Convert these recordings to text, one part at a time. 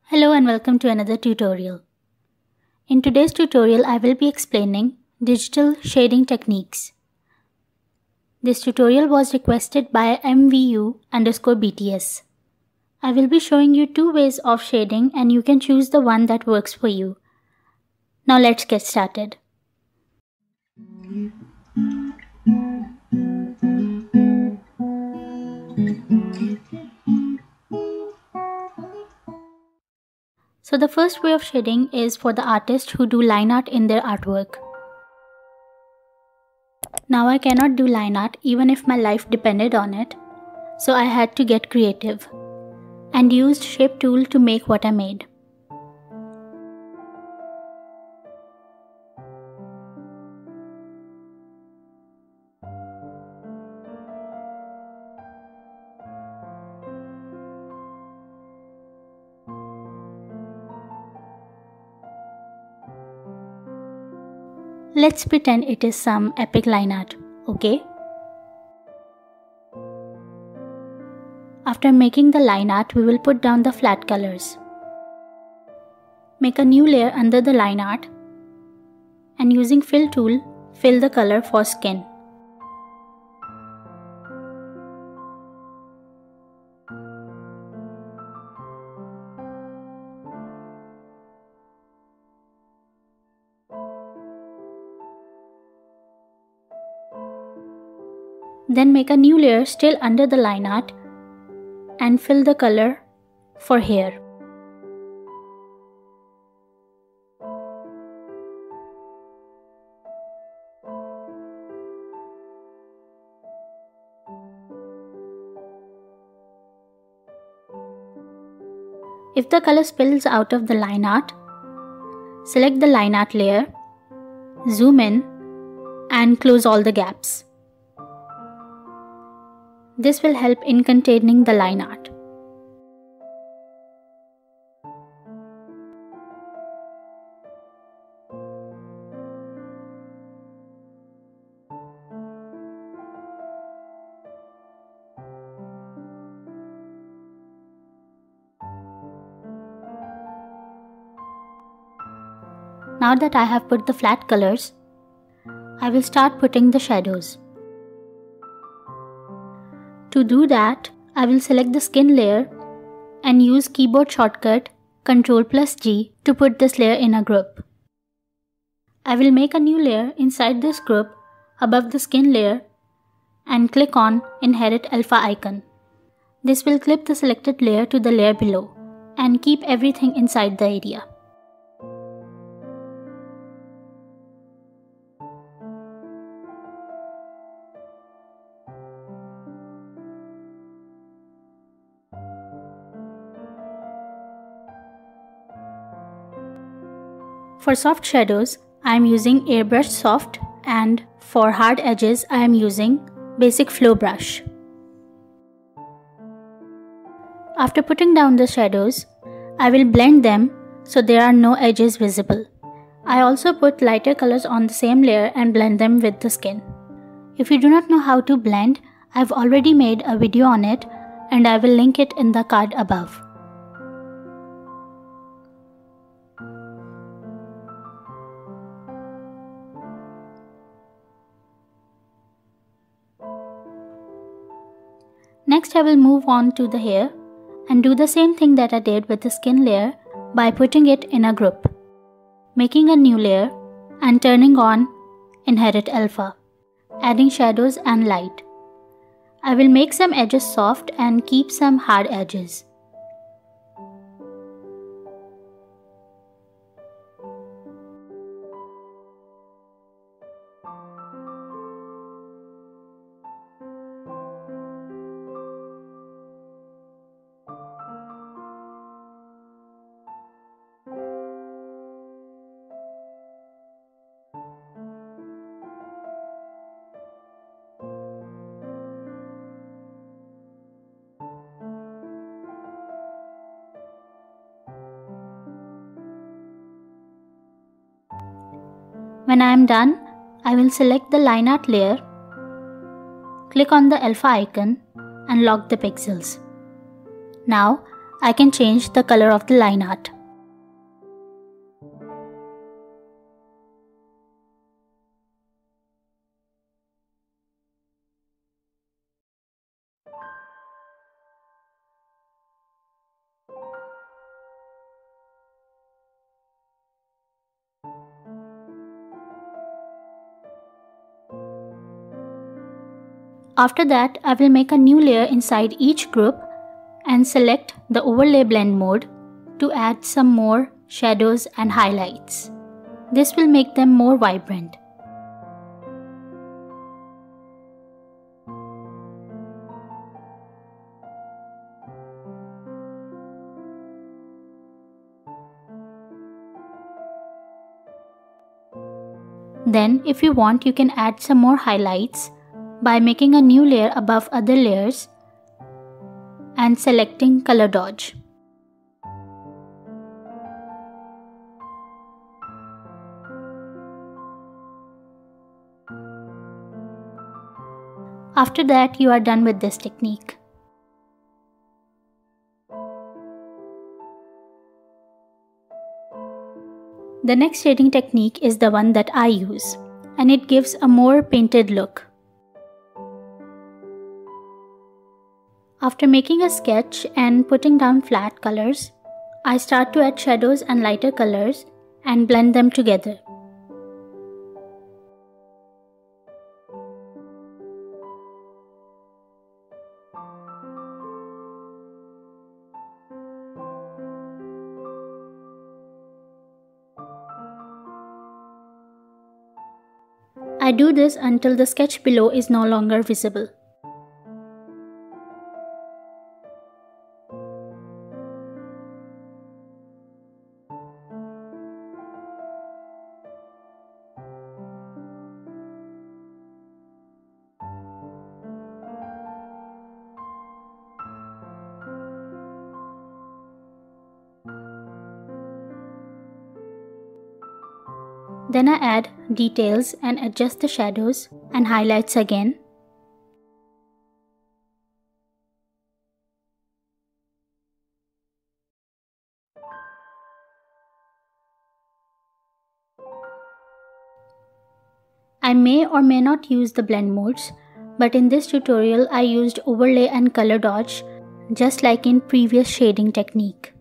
Hello and welcome to another tutorial. In today's tutorial, I will be explaining digital shading techniques. This tutorial was requested by MVU_BTS. I will be showing you two ways of shading and you can choose the one that works for you. Now let's get started. So the first way of shading is for the artists who do line art in their artwork. Now I cannot do line art even if my life depended on it, so I had to get creative and used Shape tool to make what I made. Let's pretend it is some epic line art, okay? After making the line art, we will put down the flat colors. Make a new layer under the line art and using fill tool, fill the color for skin. Then make a new layer still under the line art and fill the color for hair. If the color spills out of the line art, select the line art layer, zoom in and close all the gaps. This will help in containing the line art. Now that I have put the flat colors, I will start putting the shadows. To do that, I will select the skin layer and use keyboard shortcut Ctrl+G to put this layer in a group. I will make a new layer inside this group above the skin layer and click on Inherit Alpha icon. This will clip the selected layer to the layer below and keep everything inside the area. For soft shadows, I am using Airbrush Soft, and for hard edges I am using Basic Flow Brush. After putting down the shadows, I will blend them so there are no edges visible. I also put lighter colors on the same layer and blend them with the skin. If you do not know how to blend, I have already made a video on it and I will link it in the card above. Next I will move on to the hair and do the same thing that I did with the skin layer by putting it in a group, making a new layer and turning on Inherit Alpha, adding shadows and light. I will make some edges soft and keep some hard edges. When I am done, I will select the line art layer, click on the alpha icon and lock the pixels. Now I can change the color of the line art. After that, I will make a new layer inside each group and select the overlay blend mode to add some more shadows and highlights. This will make them more vibrant. Then, if you want, you can add some more highlights by making a new layer above other layers and selecting color dodge. After that, you are done with this technique. The next shading technique is the one that I use, and it gives a more painted look. After making a sketch and putting down flat colors, I start to add shadows and lighter colors and blend them together. I do this until the sketch below is no longer visible. Then I add details and adjust the shadows and highlights again. I may or may not use the blend modes, but in this tutorial I used overlay and color dodge just like in previous shading technique.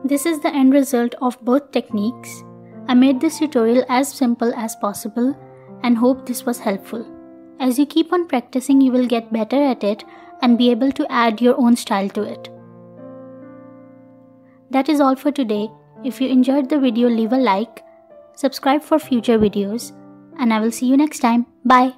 This is the end result of both techniques. I made this tutorial as simple as possible and hope this was helpful. As you keep on practicing, you will get better at it and be able to add your own style to it. That is all for today. If you enjoyed the video, leave a like, subscribe for future videos, and I will see you next time. Bye.